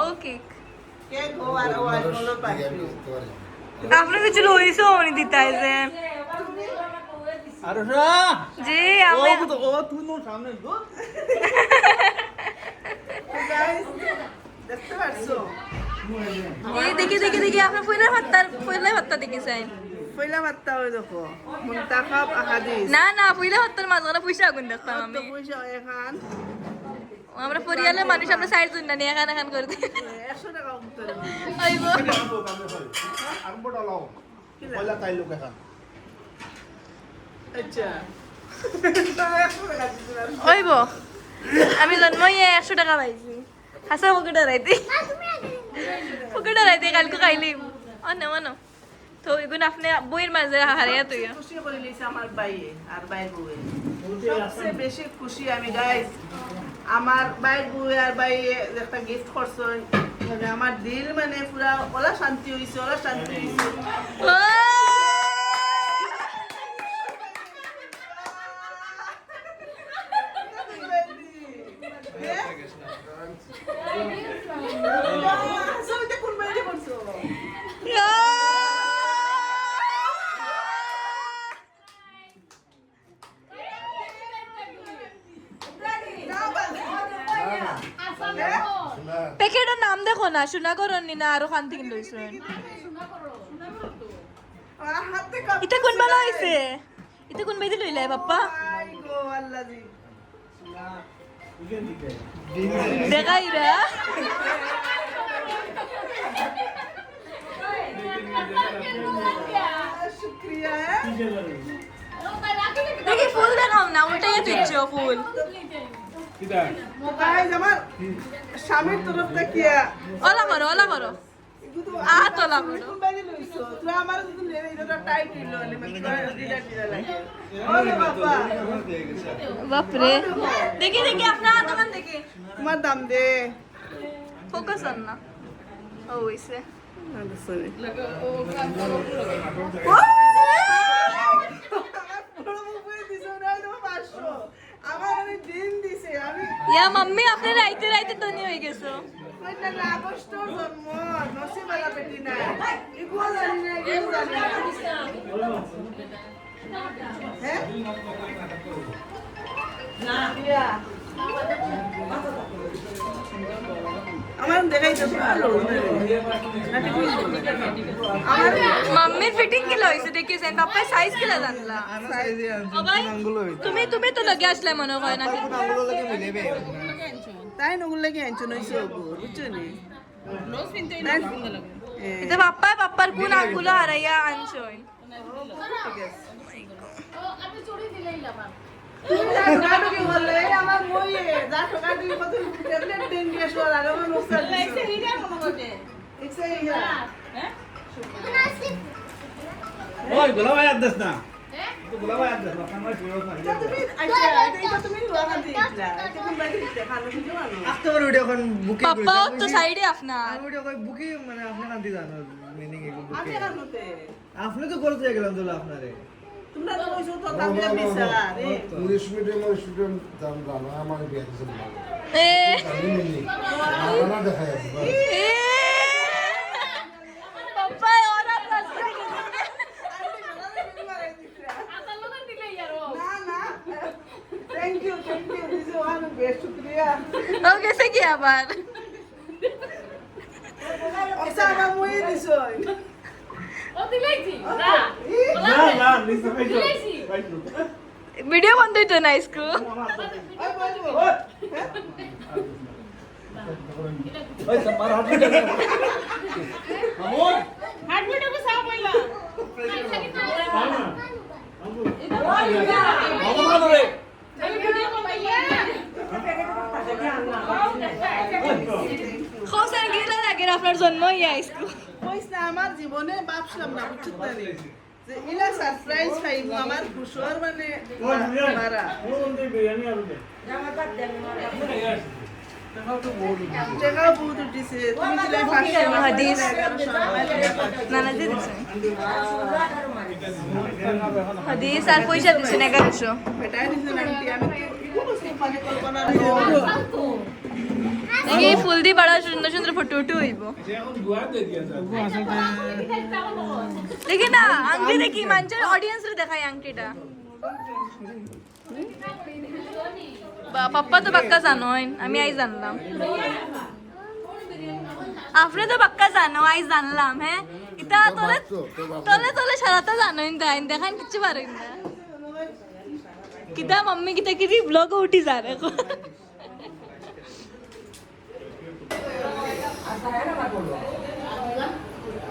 ওকে কেক কেক ও আর ও আর বলো পারফিউম আপনি কিছু লইছো উনি দিতাই যে আর জি আমি ও তুই নো সামনে গো গাইস দেখতে পারছো এই দেখি আপনি পয়লা ভাতটা দেখিছেন পয়লা বার্তা ওই দেখো মুনতাখাব আহাদিস না পয়লা ভাতটার মাঝখানে পয়সা আগুন দেখতাম আমি তো পয়সা এখান আমরা পরিয়ালের মানুষ আমরা সাইড জন্য নিয়ে এখান করে দিই 100 টাকা উত্তর আইব আর বড় লাও পয়লা তাই লোক এখন আচ্ছা ওইব আমি জন্ম 100 টাকা পাইছি হাসা ফুকটা রাইতে কালকে খাইলিম অন্য তো এগুলো আপনি বইয়ের মাঝে হারিয়ে তুই খুশি করে লিছে আমার ভাইয়ে আর ভাইয়ের বউয়ে সবচেয়ে বেশি খুশি আমি গাইস আমার ভাইয়ের বউয়ে আর ভাইয়ে একটা গিফট করছে মানে আমার দিল মানে পুরা ওলা শান্তি হইছে ছবিটা কোন বাইরে করছো প্যাকেটের নাম দেখো না শোনা করনি না আরো খান থেকে লইছেন হাতে কাপ এটা কোন ভালো হইছে এটা কোন বাইতে লইলে বাপ্পা আই গো আল্লাহ জি দেখাইরা শুক্রিয়া দেখি ফুল দেখাও না উল্টাইয়া তুইছো ফুল গাইস আমার স্বামীর তরফ থেকে ওলা করো তোলা করো কোন বাইরে লইছো তুই আমার যদি লেরে এটা টাইট দিল মানে দিলা লাগে ওরে বাবা বাপরে দেখি আপনার দোকান দেখি তোমার দাম দে ফোকাস অন না ও হইছে সরি আমার দিন দিছে আমি ইয়া মাম্মি আপনি রাইতে রাইতে ধনী হয়ে গেছো কইতা না আগস্ট জন্ম নসিবালা বেটি না ইগুয়া জানি না ইগুয়া জানি না হ্যাঁ না ইয়া আমার দেখাই তো ভালো আমার মাম্মির ফিটিং কি লইছে দেখিছেন পাপা সাইজ কি জানলা তুমি তুমি তো লগে আসলে মনে হয় না তাই নগুলো লাগে আনছো নইছো বুঝছো নি এটা পাপ্পার কোন আঙ্গুলো হারাইয়া আনছই আমার মইয়ে যা টাকা দিয়ে কত ট্যাবলেট দেন দিয়ে শোয়ার আগে আমার মুখটা লাইছে হিরা কোন বটে ওই গোলা ভাই আদেশ না তো গোলা ভাই আদেশ না কামাই শুরু না তুমি আচ্ছা এটা তুমি লোয়া কান দিলা এটা তুমি বাইরে দিতে খানো কিছু আনো আজকে আমার ভিডিও এখন বুকিং পাপ্পা তো সাইডে আপনার আমার ভিডিও কই বুকিং মানে আপনি কান্দি জানো মিনিং এগুলো আমি বুকিং কানোতে আপনি তো করতে গেলাম তো আপনারে তোমরা তো কইছো তো কামিয়া বিচার ইংলিশ মিডিয়াম স্টুডেন্ট দাম জানো আমার বিয়ে দিছে এ না দেখা যাচ্ছে এ পাপ্পা ওরা প্রশ্ন আতাল লোক দিলে ইয়ারো না না thank you this is one best শুকরিয়া ও গেছে কি আবার আচ্ছা আমার মইয়ে দিছো ও দিলাইছি না না না নিছে ভাইছো ভাইছো ভিডিও বন্ধ হইতো না স্ক্রু ওই বলবো ওই তোমার হাত দিতে মামুন হাট ভিডিও কো সাপ হইলা মামুন রে এই ভিডিও কো ভাইয়া খোসেন গিলা লাগে আপনার জন্ম ইয়া স্ক্রু কইছ না আমার জীবনে ভাবছিলাম না বুঝছো না রে যে ইলা সারপ্রাইজ পাইবো আমার খুশর মানে মারা কোন দিন বিরিয়ানি আর দে জায়গা বহুত উঠিছে তুমি দিলে ফাঁসে হাদিস নানা দি দিছে হাদিস আর পয়সা দিছে 1100 এটাই দিছে না আন্টি আমি কোনো মানে কল্পনা এই ফুল দি বড় সুন্দর সুন্দর ফটো উঠে হইব এখন দুয়া দে দিয়া দেখি না আংটি দেখি মানুষের অডিয়েন্স রে দেখাই আংটিটা পাপ্পা তো পাক্কা জানোই আমি আই জানলাম আপনি তো পাক্কা জানো আই জানলাম হ্যাঁ এটা তোলে তোলে তোলে সারাটা জানোই তাই দেখান কিছু পারেন না কিতা মম্মি কিতা কি ব্লগ উঠি যা রে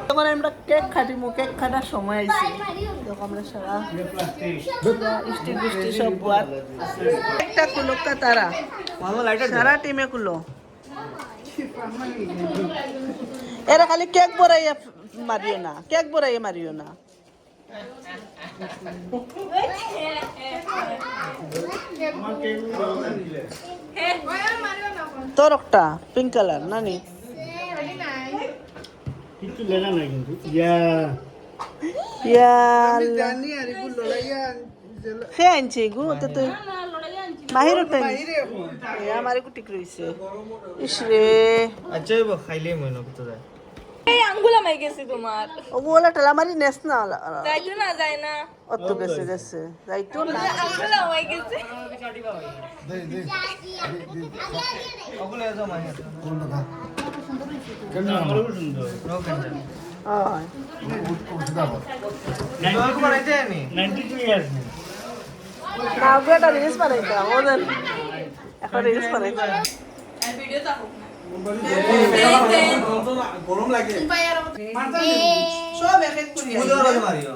তখন আমরা কেক কাটিমু কেক কাটার সময় আইছে তখন আমরা সারা স্টিক বৃষ্টি সব বুয়াত একটা কুলকা তারা মামা লাইটার সারা টিমে কুলো এরা খালি কেক বড়াইয়া মারিও না তোর একটা পিঙ্ক কালার নানি কিছু লেখা নাই কিন্তু ইয়া জানি আর এগুলো লড়াইয়া হে আনছে গো তো তুই বাহির আমার একটু ঠিক রয়েছে ইসরে আচ্ছা খাইলে মনে করতে যায় এই আঙ্গুলা মাই গেছে তোমার ওগুলা ঠেলা মারি নেস না যাইতো না যায় না অত গেছে যাইতো না আঙ্গুলা মাই গেছে দে দে ওগুলো এসো মাইয়া কোন কথা কেন আমারও সুন্দর নো কেন হয় তোমাকে বানাইতে নি 92 ইয়ার্স না ওটা রিলস বানাইতা ওদের একটা রিলস বানাইতা ভিডিও তা হোক গরম লাগে সব এক এক করে বুঝো রাজ মারিও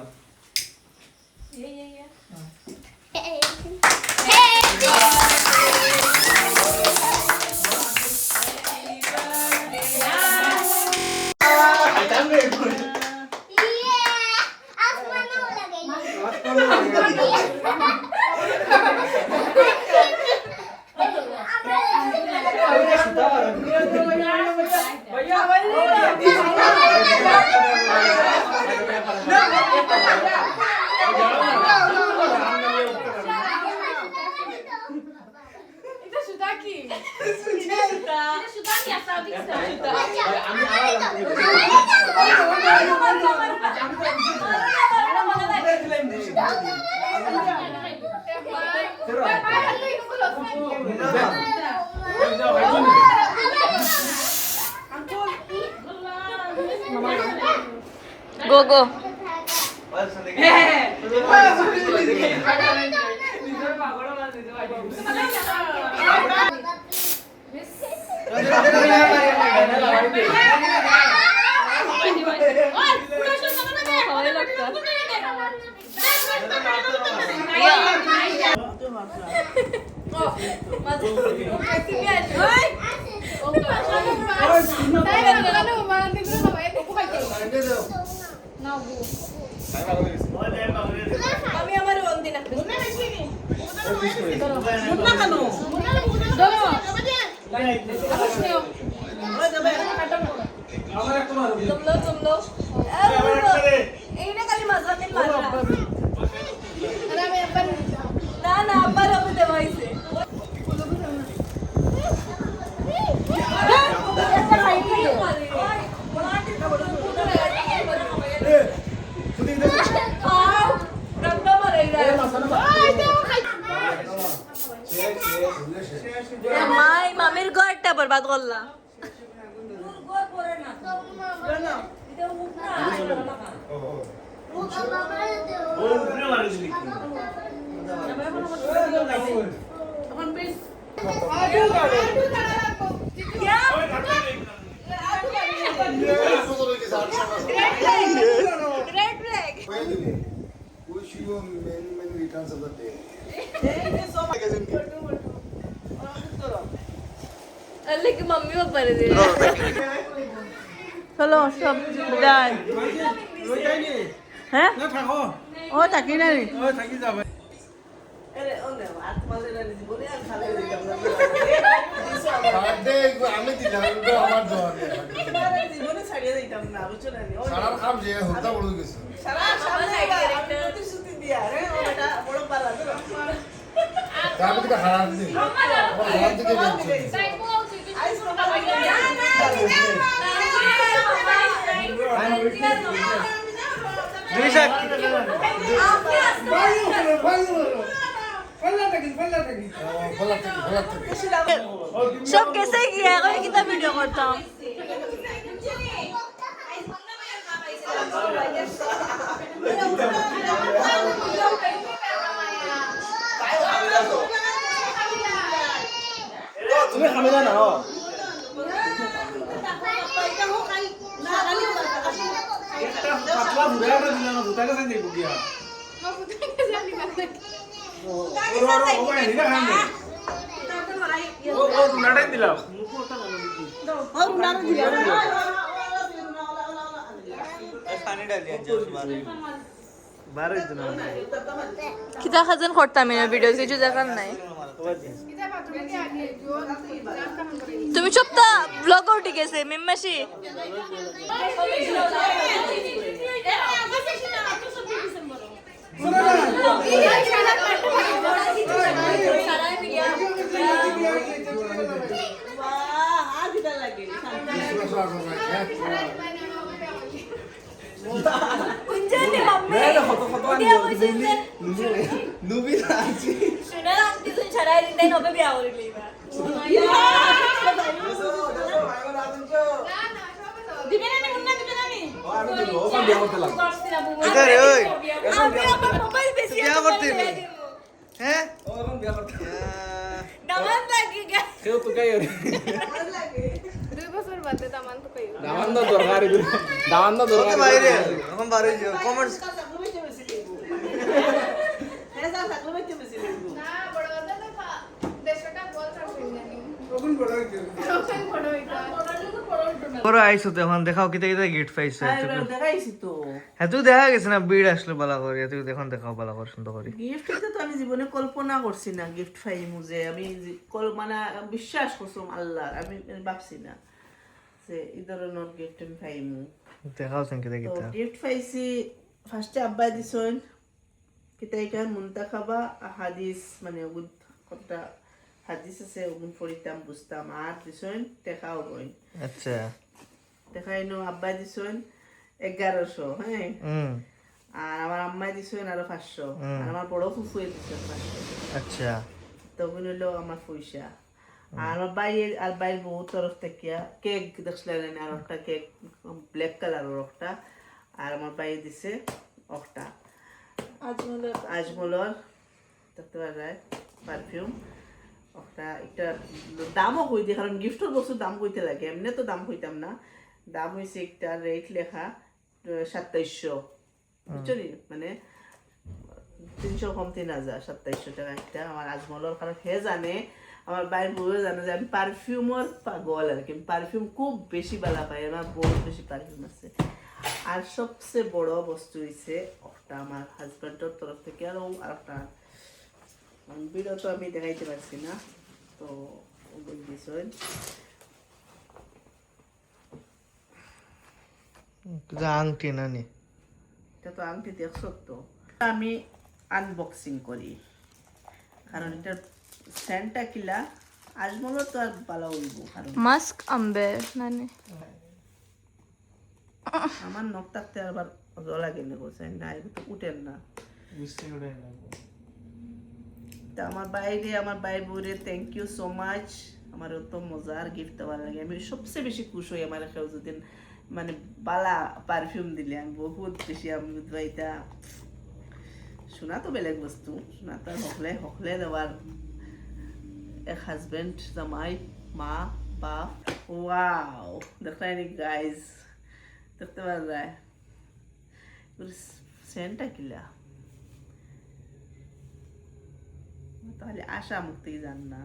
এটা সুদা কি সুদানি আসা দিছে গো গো আমি আমার বন্দি না এইটা খালি মাজরা দিন মাজরা না না আব্বার ওপরে দেওয়া হয়েছে মামির ঘরটা বরবাদ করলা Wish you many returns of the day. अल्ले की मम्मी को पर दे चलो सब बिदाय हैं ओ ताकि नहीं আমি দিলাম আমার দোয়া জীবনে ছাড়িয়ে দিতাম না বুঝছো না সারা কাম যে হত্যা বড় গেছে সারা সামনে প্রতিশ্রুতি দিয়া রে ওটা বড় পালা তো তারপর থেকে হারান দিই হারান থেকে যাচ্ছে আইস सब कैसे किया है कोई कितना वीडियो करता हूँ तुम्हें खामेला ना हो একটা পাতলা বুড়াটা দিলা না দুটা কাছে নেই বুকিয়া ও রুনাটাই দিলাম कितना खजन खोटता मेरा वीडियो से जो देखा नहीं तुम्हें चुपता ब्लॉग उठी कैसे मिम्मशी আইসো তো এখন দেখাও কিতা কিতা গিফট পাইছো দেখাইছি তো এত দেখা গেছে না বিড় আসলে বালা করে তুই দেখুন দেখাও বালা করে সুন্দর করে গিফট তো আমি জীবনে কল্পনা করছি না গিফট পাইমু যে আমি মানে বিশ্বাস করছিলাম আল্লাহ আমি ভাবছি না যে এই ধরনের গিফট আমি পাইমু দেখাও সেন কিতা কিতা গিফট পাইছি ফার্স্টে আব্বা দিছন কিতা ইকার মুনতাখাবা হাদিস মানে কতটা হাদিস আছে ওগুন পড়িতাম বুঝতাম আর দিছইন টেকাও বই আচ্ছা টেকাইনো আব্বাই দিছইন 1100 হ্যাঁ হুম আর আমার আম্মাই দিছইন আরো 500 আর আমার বড় ফুফুয়ে দিছইন 500 আচ্ছা তখন হইলো আমার পয়সা আর আমার বাইয়ের আর বাইরের বউ তরফ থেকে কেক দেখছিলেন আর একটা কেক ব্ল্যাক কালারের একটা আর আমার বাইরে দিছে একটা আজমলের দেখতে পাওয়া যায় পারফিউম একটা একটা দামও কই দিই কারণ গিফটের বস্তু দাম কইতে লাগে এমনি তো দাম কইতাম না দাম হয়েছে একটা রেট লেখা 2700 বুঝছো নি? মানে 300 কম 3000 2700 টাকা একটা আমার আজমলের কারণ হে জানে আমার বাইরের বউ জানে যে আমি পারফিউমের পাগল আর কি পারফিউম খুব বেশি ভালো পাই আমার বহুত বেশি পারফিউম আছে আর সবচেয়ে বড় বস্তু হইছে একটা আমার হাজব্যান্ডের তরফ থেকে আর একটা ভিডিও তো আমি দেখাইতে পারছি না তো বিষয় আংটি না নি এটা তো আংটি দেখছ তো আমি আনবক্সিং করি কারণ এটার সেন্টটা কিলা আজমলও তো আর ভালো হইব কারণ মাস্ক আম্বে নানি আমার নখ থাকতে আবার জলা কিনে করছে না এগুলো তো উঠেন না তা আমার বাইরে বউরে থ্যাংক ইউ সো মাচ আমার অত মজার গিফট দেওয়ার লাগে আমি সবচেয়ে বেশি খুশি হই আমার কেউ যদি মানে বালা পারফিউম দিলে আমি বহুত বেশি আমি এটা শোনা তো বেলেগ বস্তু শোনা তো হকলে দেওয়ার এক হাজবেন্ড জামাই মা বাপ ওয়াও দেখলেন গাইজ দেখতে পাওয়া যায় সেন্টটা কিলা তাহলে আশা মুক্তি জান না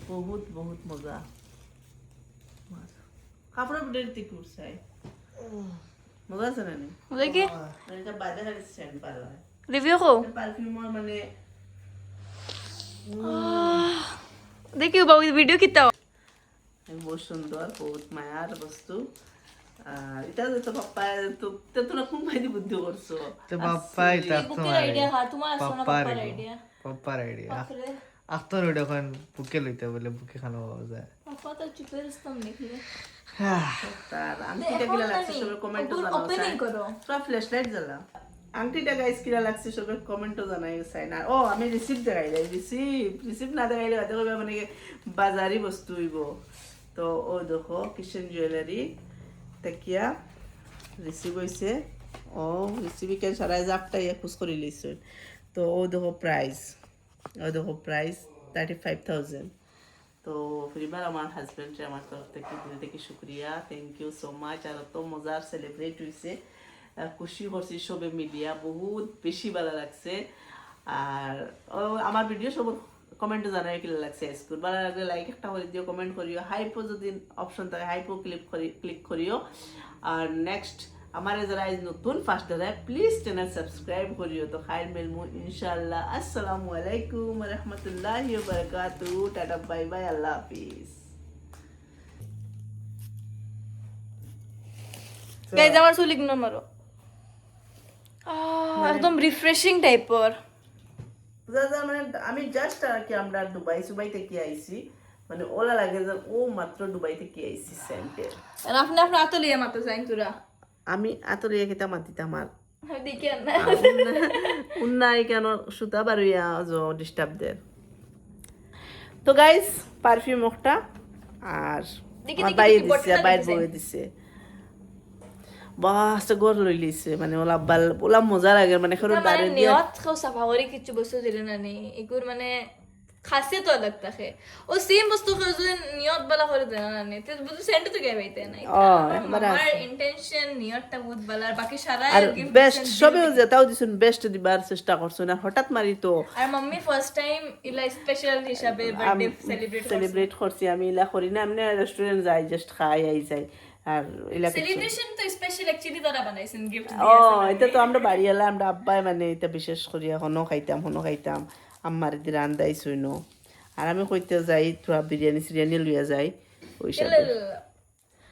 বহুত বহুত মজা কাপড়ের ভিতরে কি উঠছাই মজা আছে না নি দেখি এটা বাদে খালি সেন্ট পারো রিভিউ কো পারফিউমের মানে দেখি বাবু ভিডিও কিতা বহুত সুন্দর বহুত মায়ার বস্তু আর এটা তো পাপ্পা তো তোরা কোন ভাই বুদ্ধি করছো তো বাপ্পাই তার বুকের আইডিয়া হ্যাঁ তোমার আছে না বাবার আইডিয়া পাপ্পার আইডিয়া আখতার ওইটা এখন বুকে লইতে বলে বুকে খানো পাওয়া যায় পাপা তো চুপের স্তম দেখলে তার আংটিটা কিলা লাগছে সবাই কমেন্টও জানাও ওপেনিং করো সব ফ্ল্যাশ লাইট জ্বালা আংটিটা গাইস কিলা লাগছে সবাই কমেন্টও জানাই চাই না ও আমি রিসিপ্ট দেখাইলাই রিসিপ্ট না দেখাইলে হয়তো কইবা মানে বাজারি বস্তু হইব তো ও দেখো কিচেন জুয়েলারি তেকিয়া রিসিভ হয়েছে ও রিসিভ কেন সারাই জাপটা ইয়ে খুশ করে লিছে তো ও দেখো প্রাইস 35,000 তো ফিরবার আমার হাজব্যান্ডে আমার তরফ থেকে দিল থেকে শুক্রিয়া থ্যাংক ইউ সো মাচ আর তো মজার সেলিব্রেট হয়েছে খুশি করছি সবে মিলিয়া বহুত বেশি ভালো লাগছে আর আমার ভিডিও সব কমেন্টে জানাই কি লাগছে স্কুল ভালো লাগলে লাইক একটা করে দিও কমেন্ট করিও হাইপো যদি অপশন থাকে হাইপো ক্লিক করিও আর নেক্সট আমার যারা নতুন ফার্স্ট দাদা প্লিজ চ্যানেল সাবস্ক্রাইব করিও তো খাইর মিলমু ইনশাআল্লাহ আসসালামু আলাইকুম ওয়া রাহমাতুল্লাহি ওয়া বারাকাতুহু টাটা বাই বাই আল্লাহ হাফেজ গাইজ আমার চুল ইগনোর মারো একদম রিফ্রেশিং টাইপর মানে আমি জাস্ট আর কি আমরা দুবাই থেকে আইছি মানে ওলা লাগে যে ও মাত্র দুবাই থেকে আইছি সেন্টের আর আপনি আতলিয়া মাতো যাইন তুরা আমি আতরে খেতা মাতিতাম আর দেখি না উন্নাই কেন সুতা বারুইয়া ডিস্টার্ব দের তো গাইস পারফিউম একটা আর আমার বাইরে দিছে বাইরে বয়ে দিছে বাস গর লই লিছে মানে ওলা মজা লাগে মানে খরচ বারে দিয়ে নিয়ত খাও সাফা করে কিছু বস্তু দিলে না নি এগুর মানে খাসিয়ত अलग থাকে ও সেম বস্তু খাও যদি নিয়ত বালা করে দেন না নি তো বুঝু সেন্ট তো গে বাইতে না একবার আমার ইন্টেনশন নিয়তটা বহুত ভালো আর বাকি সারা আর বেস্ট সবে যেটাও দিছুন বেস্ট দিবার চেষ্টা করছুন আর হঠাৎ মারি তো আর মাম্মি ফার্স্ট টাইম ইলা স্পেশাল হিসাবে বার্থডে সেলিব্রেট করছি আমি ইলা করি না এমনি রেস্টুরেন্ট যাই জাস্ট খাই আই যাই আর ইলা সেলিব্রেশন তো স্পেশাল অ্যাকচুয়ালি তারা বানাইছেন গিফট এটা তো আমরা বাড়ি এলাম আমরা আব্বাই মানে এটা বিশেষ করি এখনো খাইতাম আম্মার দি রান্দাই শুইনো আর আমি কইতে যাই তোরা বিরিয়ানি লইয়া যাই ওই সাথে